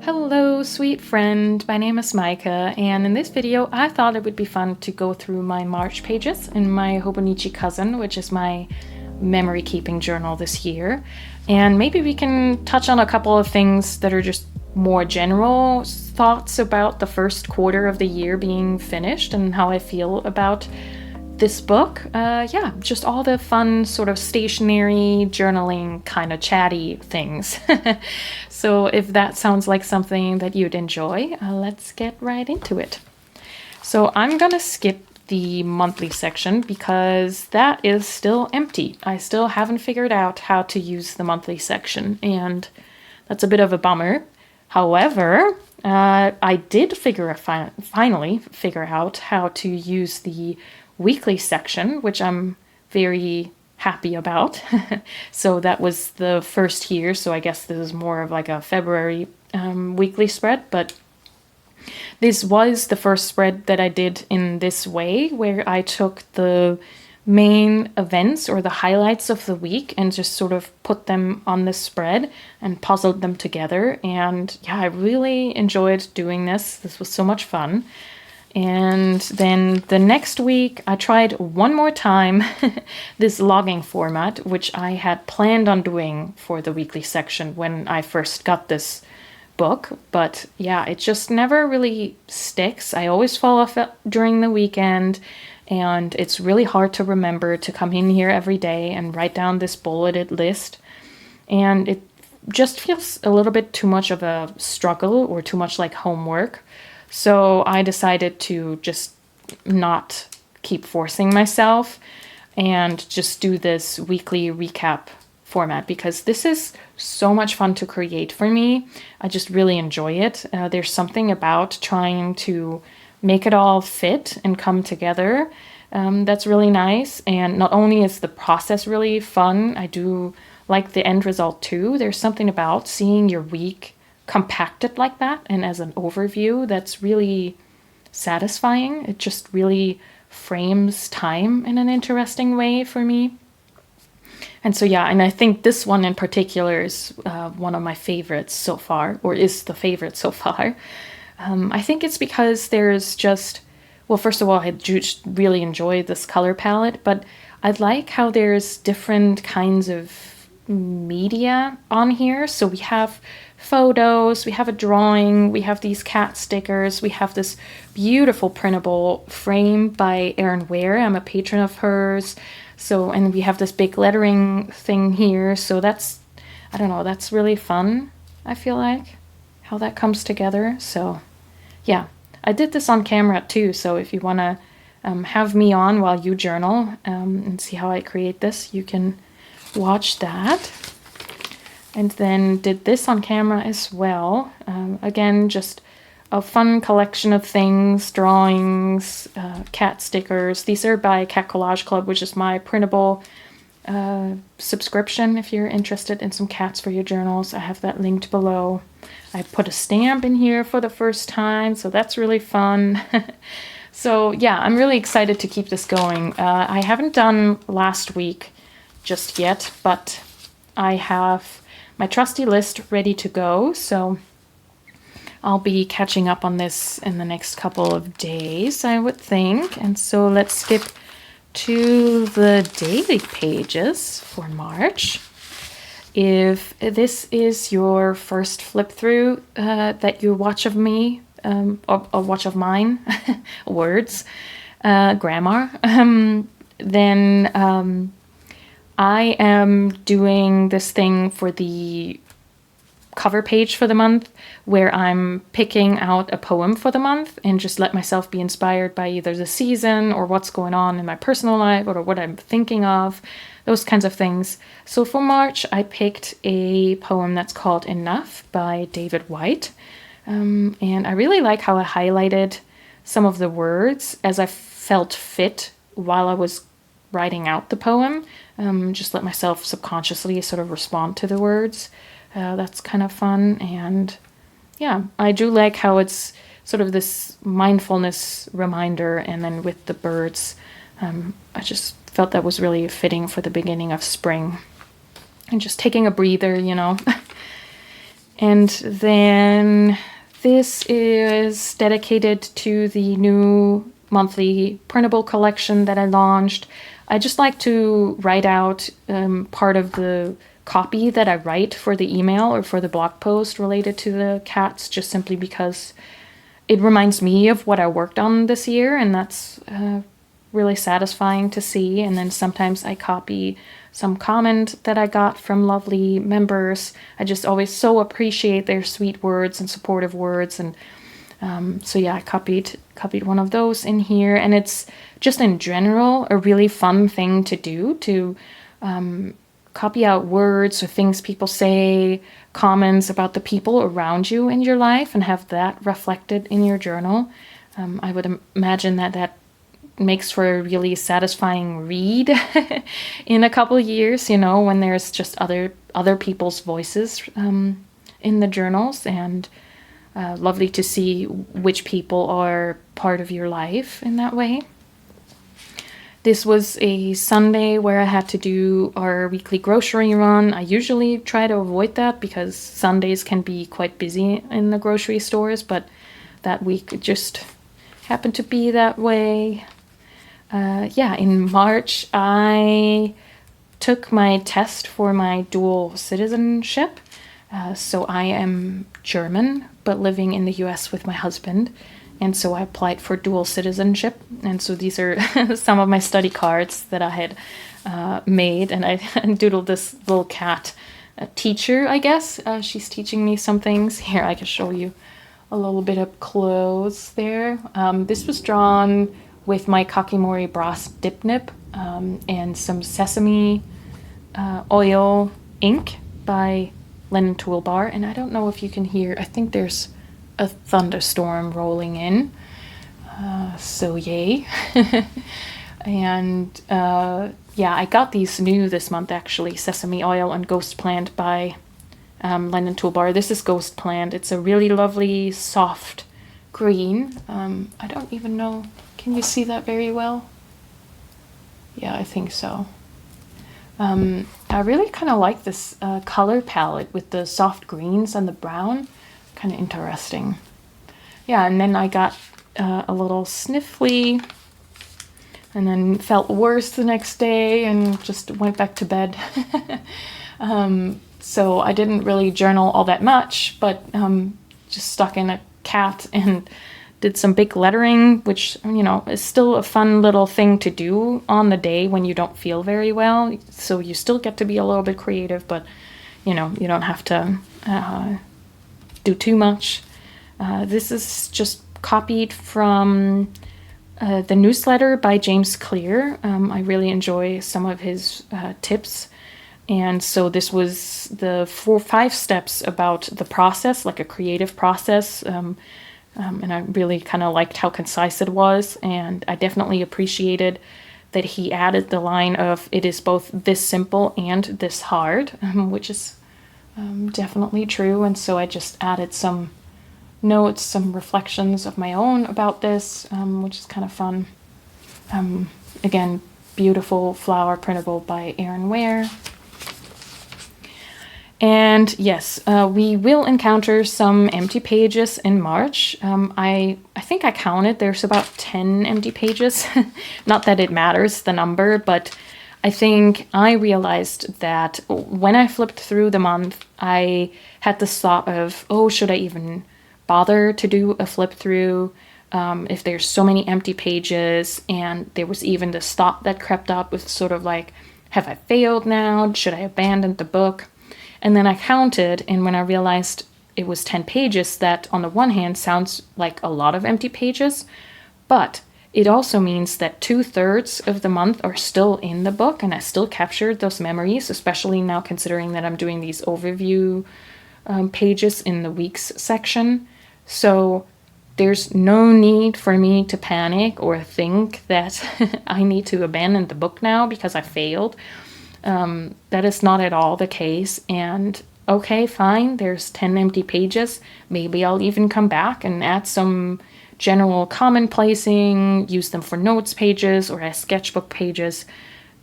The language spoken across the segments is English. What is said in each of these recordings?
Hello, sweet friend. My name is Micah, and in this video, I thought it would be fun to go through my March pages in my Hobonichi Cousin, which is my memory keeping journal this year. And maybe we can touch on a couple of things that are just more general thoughts about the first quarter of the year being finished and how I feel about this book. Yeah, just all the fun sort of stationary journaling kind of chatty things. So if that sounds like something that you'd enjoy, let's get right into it. So I'm gonna skip the monthly section because that is still empty. I still haven't figured out how to use the monthly section, and that's a bit of a bummer. However, I did finally figure out how to use the weekly section, which I'm very happy about. So that was the first year, so I guess this is more of like a February weekly spread, but this was the first spread that I did in this way, where I took the main events or the highlights of the week and just sort of put them on the spread and puzzled them together. And yeah, I really enjoyed doing this. This was so much fun. And then the next week, I tried one more time this logging format, which I had planned on doing for the weekly section when I first got this book. But yeah, it just never really sticks. I always fall off during the weekend, and it's really hard to remember to come in here every day and write down this bulleted list. And it just feels a little bit too much of a struggle or too much like homework. So I decided to just not keep forcing myself and just do this weekly recap format, because this is so much fun to create for me. I just really enjoy it. There's something about trying to make it all fit and come together that's really nice. And not only is the process really fun, I do like the end result too. There's something about seeing your week compacted like that and as an overview that's really satisfying. It just really frames time in an interesting way for me. And so yeah, and I think this one in particular is one of my favorites so far, or is the favorite so far. I think it's because there's just, well, first of all, I just really enjoy this color palette, but I like how there's different kinds of media on here. So we have photos, we have a drawing, we have these cat stickers, we have this beautiful printable frame by Erin Ware. I'm a patron of hers. So, and we have this big lettering thing here. So that's, I don't know, that's really fun, I feel like, how that comes together. So yeah, I did this on camera too. So if you want to have me on while you journal and see how I create this, you can watch that. And then did this on camera as well. Again, just a fun collection of things, drawings, cat stickers. These are by Cat Collage Club, which is my printable subscription if you're interested in some cats for your journals. I have that linked below. I put a stamp in here for the first time, so that's really fun. So yeah, I'm really excited to keep this going. I haven't done last week just yet, but I have my trusty list ready to go, so I'll be catching up on this in the next couple of days, I would think. And so let's skip to the daily pages for March. If this is your first flip through that you watch of me, or watch of mine, words, grammar, then I am doing this thing for the cover page for the month where I'm picking out a poem for the month and just let myself be inspired by either the season or what's going on in my personal life or what I'm thinking of, those kinds of things. So for March, I picked a poem that's called Enough by David White. And I really like how I highlighted some of the words as I felt fit while I was writing out the poem. Just let myself subconsciously sort of respond to the words. That's kind of fun. And yeah, I do like how it's sort of this mindfulness reminder. And then with the birds, I just felt that was really fitting for the beginning of spring. And just taking a breather, you know. And then this is dedicated to the new monthly printable collection that I launched. I just like to write out part of the copy that I write for the email or for the blog post related to the cats, just simply because it reminds me of what I worked on this year, and that's really satisfying to see. And then sometimes I copy some comment that I got from lovely members. I just always so appreciate their sweet words and supportive words. And so yeah, I copied one of those in here. And it's just in general a really fun thing to do, to copy out words or things people say, comments about the people around you in your life, and have that reflected in your journal. I would imagine that makes for a really satisfying read in a couple of years, when there's just other people's voices in the journals, and lovely to see which people are part of your life in that way. This was a Sunday where I had to do our weekly grocery run. I usually try to avoid that because Sundays can be quite busy in the grocery stores, but that week it just happened to be that way. In March, I took my test for my dual citizenship. So I am German, but living in the US with my husband. And so I applied for dual citizenship. And so these are some of my study cards that I had made. And I doodled this little cat teacher, I guess. She's teaching me some things. Here, I can show you a little bit up close there. This was drawn with my Kakimori Brass dip nib and some sesame oil ink by Linen Toolbar. And I don't know if you can hear, I think there's a thunderstorm rolling in. So yay. And I got these new this month actually, Sesame Oil and Ghost Plant by Linen Toolbar. This is Ghost Plant. It's a really lovely soft green. I don't even know, can you see that very well? Yeah, I think so. I really kind of like this color palette with the soft greens and the brown. Kind of interesting. Yeah, and then I got a little sniffly and then felt worse the next day and just went back to bed. So I didn't really journal all that much, but just stuck in a cat and did some big lettering, which, is still a fun little thing to do on the day when you don't feel very well. So you still get to be a little bit creative, but, you don't have to do too much. This is just copied from the newsletter by James Clear. I really enjoy some of his tips. And so this was the 5 steps about the process, like a creative process. And I really kind of liked how concise it was. And I definitely appreciated that he added the line of, it is both this simple and this hard, which is definitely true. And so I just added some notes, some reflections of my own about this, which is kind of fun. Again, beautiful flower printable by Erin Ware. And yes, we will encounter some empty pages in March. I think I counted, there's about 10 empty pages. Not that it matters, the number, but I think I realized that when I flipped through the month, I had this thought of, should I even bother to do a flip through if there's so many empty pages? And there was even this thought that crept up with sort of like, have I failed now? Should I abandon the book? And then I counted, and when I realized it was 10 pages, that on the one hand sounds like a lot of empty pages, but it also means that 2/3 of the month are still in the book, and I still captured those memories, especially now considering that I'm doing these overview pages in the weeks section. So there's no need for me to panic or think that I need to abandon the book now because I failed. That is not at all the case. And okay, fine, there's 10 empty pages. Maybe I'll even come back and add some general common placing, use them for notes pages or as sketchbook pages.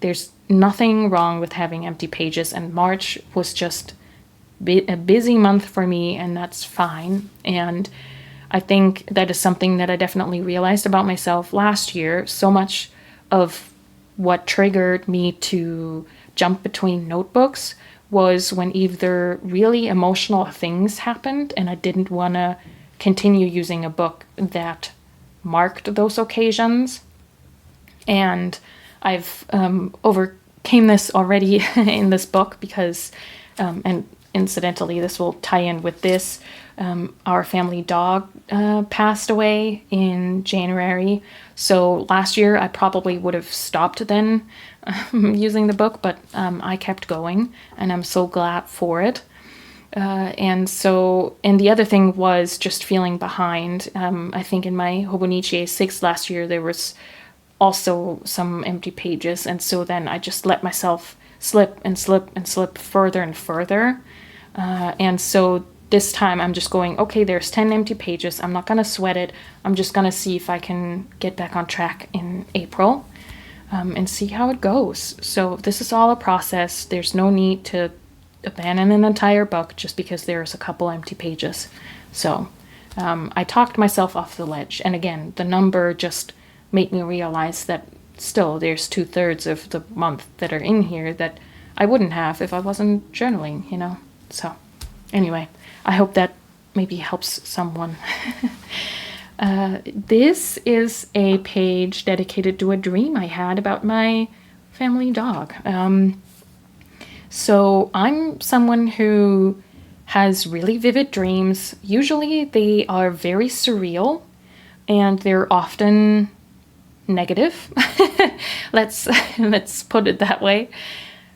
There's nothing wrong with having empty pages, and March was just a busy month for me, and that's fine. And I think that is something that I definitely realized about myself last year. So much of what triggered me to jump between notebooks was when either really emotional things happened and I didn't want to continue using a book that marked those occasions. And I've overcame this already in this book because, and incidentally, this will tie in with this. Our family dog passed away in January. So last year I probably would have stopped then using the book, but I kept going, and I'm so glad for it. And the other thing was just feeling behind. I think in my Hobonichi A6 last year, there was also some empty pages. And so then I just let myself slip and slip and slip further and further. And so this time I'm just going, okay, there's 10 empty pages. I'm not going to sweat it. I'm just going to see if I can get back on track in April and see how it goes. So this is all a process. There's no need to abandon an entire book just because there's a couple empty pages. So I talked myself off the ledge. And again, the number just made me realize that still there's 2/3 of the month that are in here that I wouldn't have if I wasn't journaling, you know. So anyway, I hope that maybe helps someone. This is a page dedicated to a dream I had about my family dog. So I'm someone who has really vivid dreams. Usually they are very surreal and they're often negative. Let's put it that way.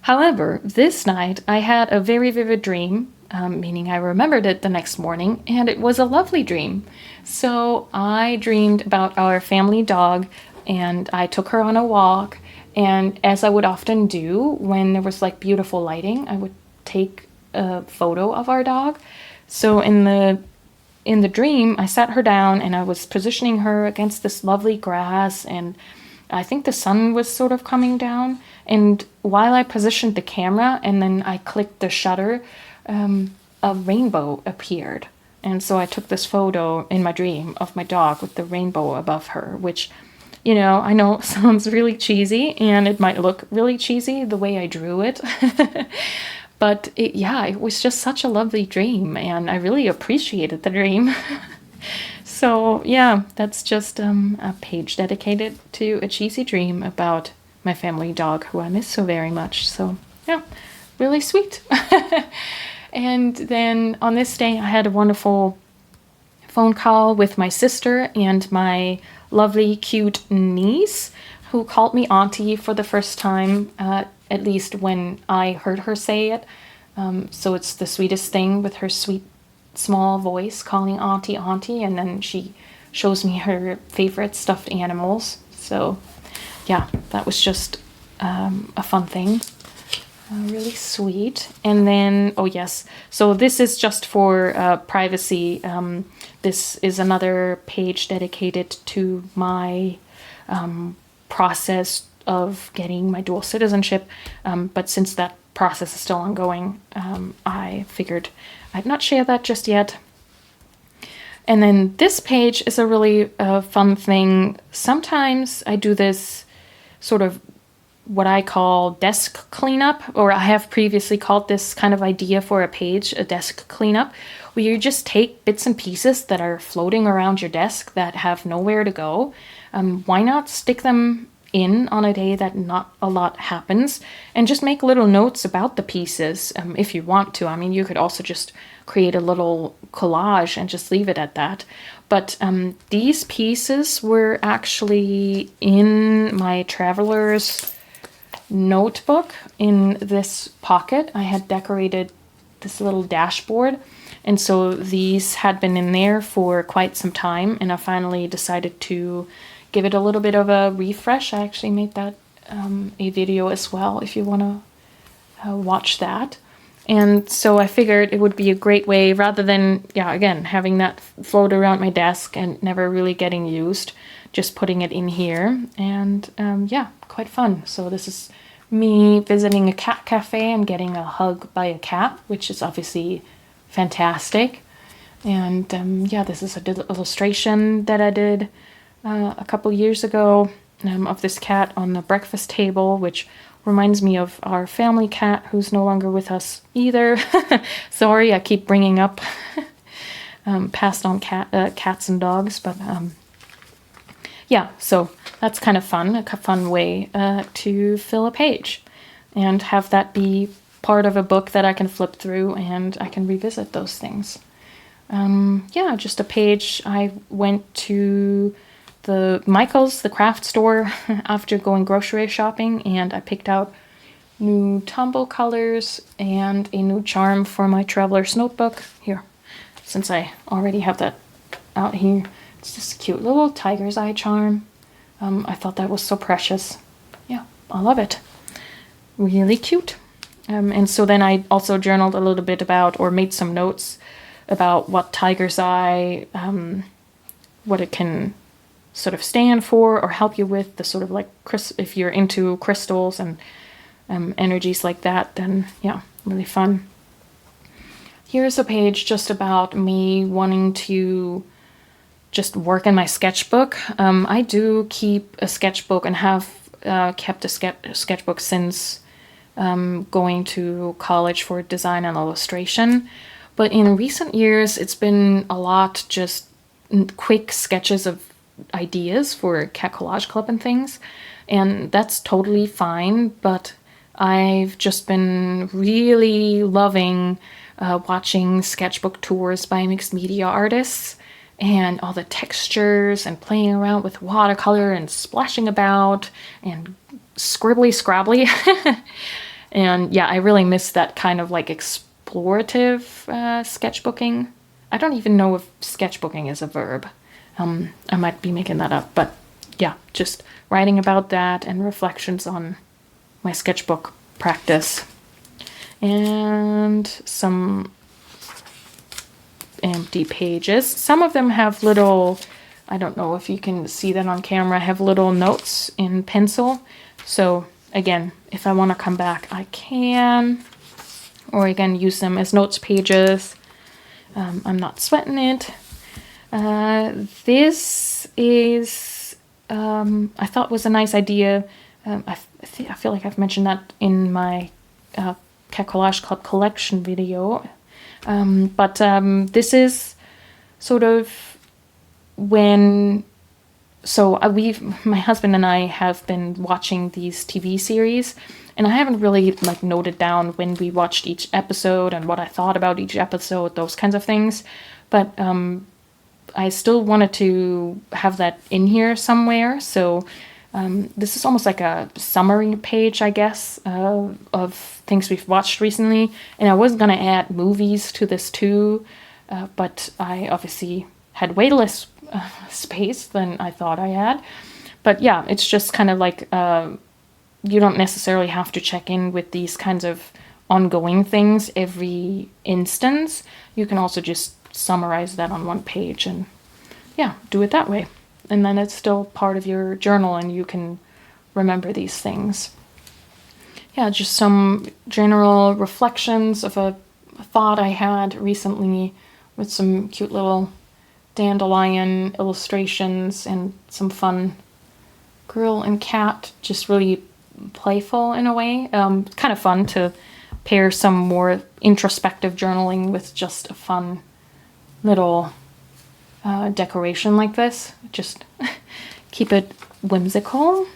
However, this night I had a very vivid dream, meaning I remembered it the next morning, and it was a lovely dream. So I dreamed about our family dog, and I took her on a walk, and as I would often do when there was like beautiful lighting, I would take a photo of our dog. So in the dream, I sat her down and I was positioning her against this lovely grass, and I think the sun was sort of coming down. And while I positioned the camera and then I clicked the shutter, a rainbow appeared. And so I took this photo in my dream of my dog with the rainbow above her, which, you know, I know sounds really cheesy, and it might look really cheesy the way I drew it. But it was just such a lovely dream, and I really appreciated the dream. So yeah, that's just a page dedicated to a cheesy dream about my family dog who I miss so very much. So yeah, really sweet. And then on this day, I had a wonderful phone call with my sister and my lovely, cute niece, who called me auntie for the first time, at least when I heard her say it. So it's the sweetest thing, with her sweet, small voice calling auntie, auntie, and then she shows me her favorite stuffed animals. So yeah, that was just a fun thing. Really sweet. And then, oh yes, so this is just for privacy. This is another page dedicated to my process of getting my dual citizenship. But since that process is still ongoing, I figured I'd not share that just yet. And then this page is a really fun thing. Sometimes I do this sort of what I call desk cleanup, or I have previously called this kind of idea for a page a desk cleanup, where you just take bits and pieces that are floating around your desk that have nowhere to go. Why not stick them in on a day that not a lot happens, and just make little notes about the pieces if you want to. I mean, you could also just create a little collage and just leave it at that. But these pieces were actually in my traveler's notebook in this pocket. I had decorated this little dashboard, and so these had been in there for quite some time, and I finally decided to give it a little bit of a refresh. I actually made that a video as well if you want to watch that. And so I figured it would be a great way, rather than, again, having that float around my desk and never really getting used, just putting it in here. And quite fun. So this is me visiting a cat cafe and getting a hug by a cat, which is obviously fantastic. And yeah, this is an illustration that I did a couple years ago of this cat on the breakfast table, which reminds me of our family cat who's no longer with us either. Sorry, I keep bringing up passed on cats and dogs, but yeah, so that's kind of fun, a fun way to fill a page and have that be part of a book that I can flip through and I can revisit those things. Yeah, just a page. I went to the Michael's, the craft store, after going grocery shopping, and I picked out new tumble colors and a new charm for my traveler's notebook. Here, since I already have that out here, it's just a cute little tiger's eye charm. I thought that was so precious. Yeah, I love it. Really cute. And so then I also journaled a little bit about, or made some notes about what tiger's eye, what it can sort of stand for or help you with, the sort of like, if you're into crystals and energies like that, then yeah, really fun. Here's a page just about me wanting to just work in my sketchbook. I do keep a sketchbook and have kept a sketchbook since going to college for design and illustration. But in recent years, it's been a lot just quick sketches of ideas for Cat Collage Club and things. And that's totally fine, but I've just been really loving watching sketchbook tours by mixed media artists and all the textures and playing around with watercolor and splashing about and scribbly scrabbly. And yeah, I really miss that kind of like explorative sketchbooking. I don't even know if sketchbooking is a verb. I might be making that up, but yeah, just writing about that and reflections on my sketchbook practice. And some empty pages. Some of them have little, I don't know if you can see that on camera, have little notes in pencil. So again, if I want to come back, I can, or again, use them as notes pages. I'm not sweating it. This is, I thought was a nice idea. I feel like I've mentioned that in my Cat Collage Club collection video. But this is sort of when, so my husband and I have been watching these TV series, and I haven't really like noted down when we watched each episode and what I thought about each episode, those kinds of things. But I still wanted to have that in here somewhere. So this is almost like a summary page, I guess, of things we've watched recently. And I was going to add movies to this too, but I obviously had way less space than I thought I had. But yeah, it's just kind of like, you don't necessarily have to check in with these kinds of ongoing things every instance. You can also just summarize that on one page and yeah, do it that way. And then it's still part of your journal and you can remember these things. Yeah, just some general reflections of a thought I had recently with some cute little dandelion illustrations and some fun girl and cat, just really playful in a way. Kind of fun to pair some more introspective journaling with just a fun little decoration like this. Just keep it whimsical.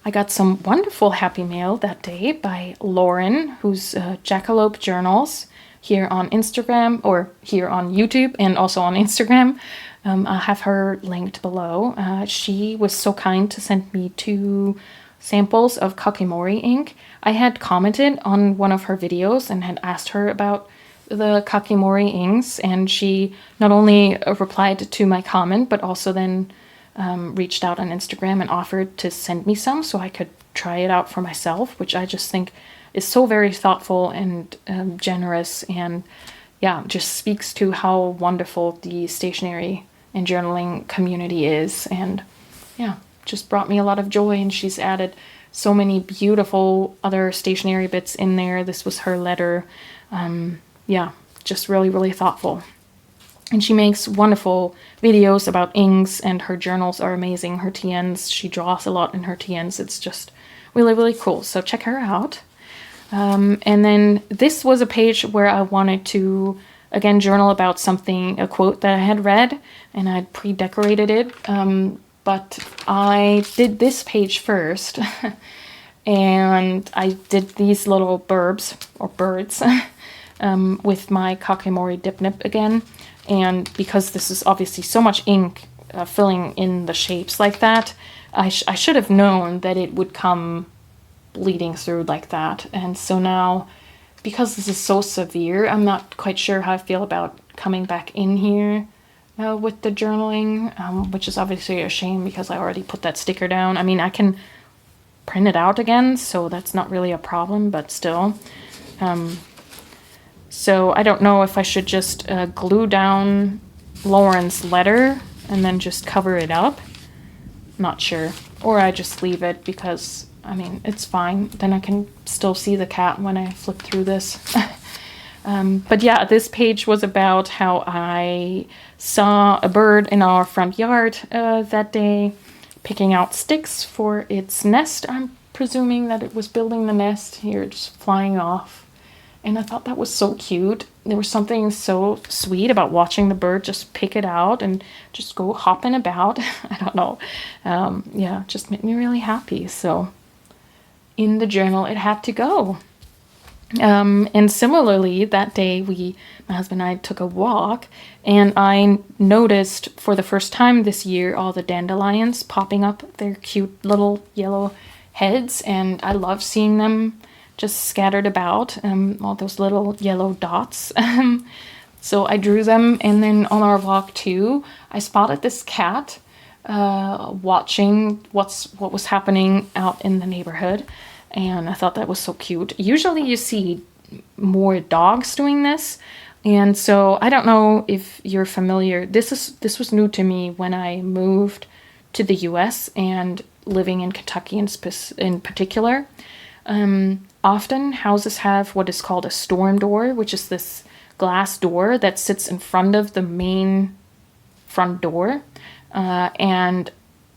I got some wonderful happy mail that day by Lauren, who's Jackalope Journals, here on Instagram, or here on YouTube and also on Instagram. I'll have her linked below. She was so kind to send me 2 samples of kakimori ink. I had commented on one of her videos and had asked her about the kakimori inks, and she not only replied to my comment, but also then reached out on Instagram and offered to send me some so I could try it out for myself, which I just think is so very thoughtful and generous, and yeah, just speaks to how wonderful the stationery and journaling community is, and yeah, just brought me a lot of joy. And she's added so many beautiful other stationery bits in there. This was her letter. Yeah, just really, really thoughtful. And she makes wonderful videos about inks, and her journals are amazing. Her TNs, she draws a lot in her TNs. It's just really, really cool. So check her out. And then this was a page where I wanted to, again, journal about something, a quote that I had read, and I'd pre-decorated it. But I did this page first, and I did these little burbs, or birds, with my Kakemori Dip Nip again. And because this is obviously so much ink filling in the shapes like that, I should have known that it would come bleeding through like that. And so now, because this is so severe, I'm not quite sure how I feel about coming back in here with the journaling, which is obviously a shame because I already put that sticker down. I mean, I can print it out again, so that's not really a problem, but still. So I don't know if I should just glue down Lauren's letter and then just cover it up. Not sure. Or I just leave it because, I mean, it's fine. Then I can still see the cat when I flip through this. But yeah, this page was about how I saw a bird in our front yard that day, picking out sticks for its nest. I'm presuming that it was building the nest. Here, just flying off. And I thought that was so cute. There was something so sweet about watching the bird just pick it out and just go hopping about. I don't know. Yeah, it just made me really happy. So in the journal, it had to go. And similarly, that day, my husband and I took a walk, and I noticed for the first time this year all the dandelions popping up their cute little yellow heads, and I love seeing them just scattered about, all those little yellow dots. So I drew them, and then on our walk too, I spotted this cat watching what was happening out in the neighborhood, and I thought that was so cute. Usually you see more dogs doing this, and so I don't know if you're familiar. This was new to me when I moved to the US and living in Kentucky in particular. Often houses have what is called a storm door, which is this glass door that sits in front of the main front door. And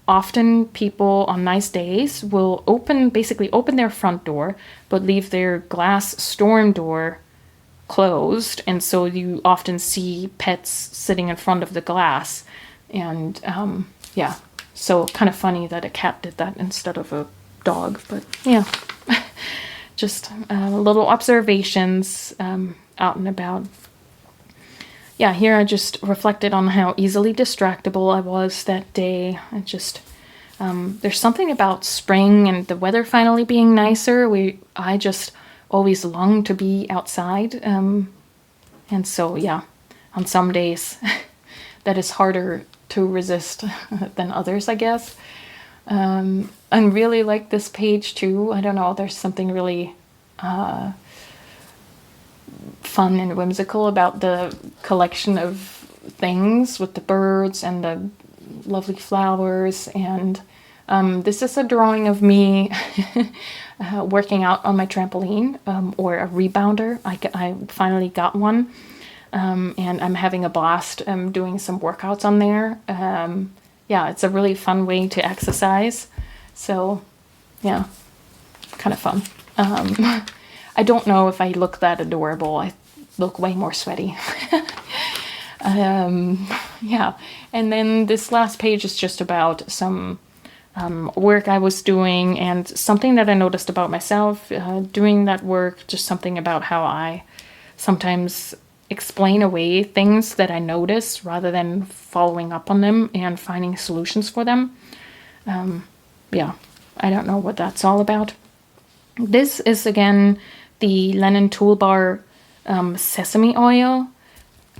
often people on nice days will basically open their front door, but leave their glass storm door closed. And so you often see pets sitting in front of the glass. And yeah, so kind of funny that a cat did that instead of a dog, but yeah. Just little observations out and about. Yeah, here I just reflected on how easily distractible I was that day. I just, there's something about spring and the weather finally being nicer. I just always long to be outside. And so, yeah, on some days that is harder to resist than others, I guess. I really like this page too. I don't know, there's something really fun and whimsical about the collection of things with the birds and the lovely flowers. And this is a drawing of me working out on my trampoline, or a rebounder. I finally got one, and I'm having a blast doing some workouts on there. Yeah, it's a really fun way to exercise. So, yeah, kind of fun. I don't know if I look that adorable. I look way more sweaty. Yeah, and then this last page is just about some work I was doing and something that I noticed about myself doing that work, just something about how I sometimes explain away things that I notice rather than following up on them and finding solutions for them. Yeah, I don't know what that's all about. This is again the Lennon Toolbar sesame oil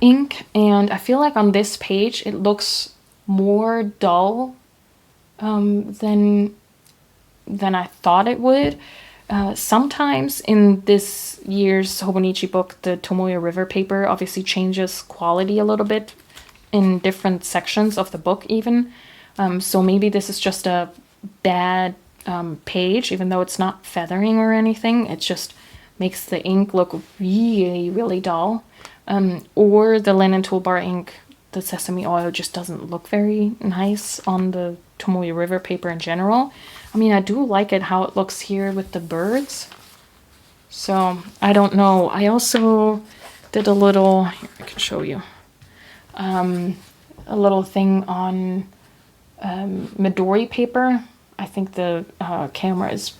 ink, and I feel like on this page it looks more dull than I thought it would. Sometimes in this year's Hobonichi book, the Tomoya River paper obviously changes quality a little bit in different sections of the book even. So maybe this is just a bad page, even though it's not feathering or anything. It just makes the ink look really, really dull. Or the linen toolbar ink, the sesame oil, just doesn't look very nice on the Tomoe River paper in general. I mean, I do like it how it looks here with the birds. So, I don't know. I also did a little, here I can show you, a little thing on Midori paper. I think the camera is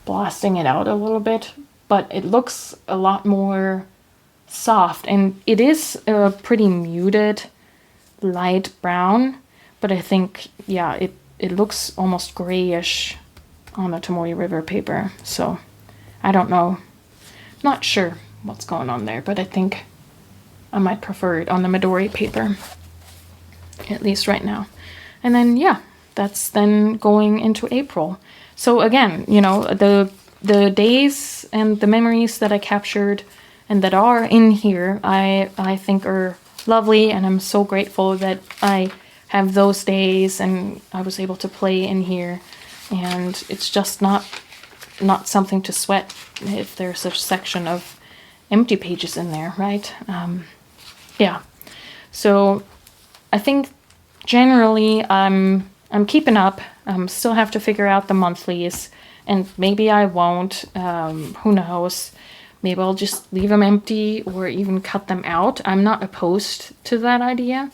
blasting it out a little bit, but it looks a lot more soft, and it is a pretty muted light brown, but I think, yeah, it looks almost grayish on the Tomoe River paper. So I don't know, not sure what's going on there, but I think I might prefer it on the Midori paper, at least right now. And then, yeah, that's then going into April. So again, you know, the days and the memories that I captured and that are in here, I think are lovely, and I'm so grateful that I have those days and I was able to play in here. And it's just not something to sweat if there's a section of empty pages in there, right? Yeah. So I think generally I'm keeping up. Still have to figure out the monthlies, and maybe I won't. Who knows? Maybe I'll just leave them empty or even cut them out. I'm not opposed to that idea,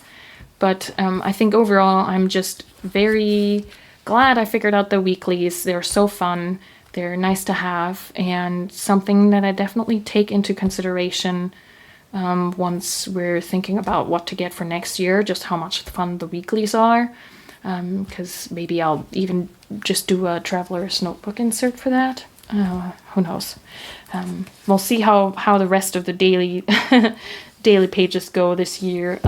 but I think overall I'm just very glad I figured out the weeklies. They're so fun. They're nice to have, and something that I definitely take into consideration once we're thinking about what to get for next year, just how much fun the weeklies are. Because maybe I'll even just do a traveler's notebook insert for that. Who knows? We'll see how the rest of the daily pages go this year.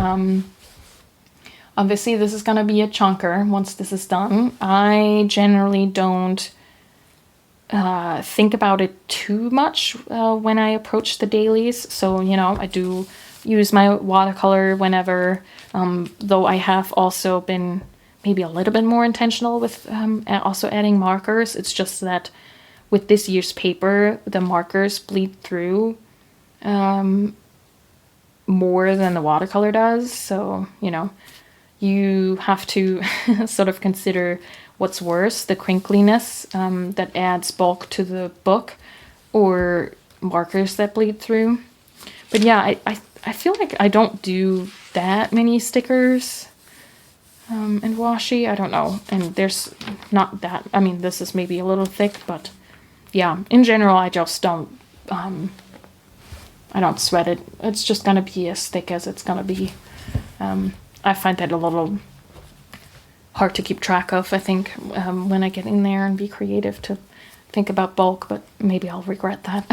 Obviously, this is going to be a chunker once this is done. I generally don't think about it too much when I approach the dailies. So, you know, I do use my watercolor whenever, though I have also been maybe a little bit more intentional with also adding markers. It's just that with this year's paper, the markers bleed through more than the watercolor does. So, you know, you have to sort of consider what's worse, the crinkliness that adds bulk to the book, or markers that bleed through. But yeah, I feel like I don't do that many stickers and washi. I don't know. And there's not that, I mean, this is maybe a little thick, but yeah, in general, I just don't, I don't sweat it. It's just going to be as thick as it's going to be. I find that a little hard to keep track of, I think, when I get in there and be creative to think about bulk, but maybe I'll regret that.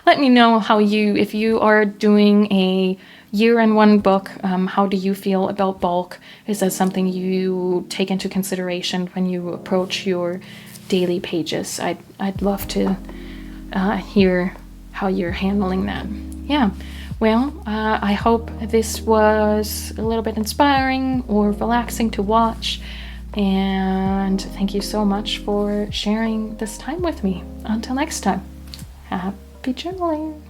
Let me know how if you are doing a year in one book, how do you feel about bulk? Is that something you take into consideration when you approach your daily pages? I'd love to hear how you're handling that. Yeah. Well, I hope this was a little bit inspiring or relaxing to watch. And thank you so much for sharing this time with me. Until next time, happy journaling.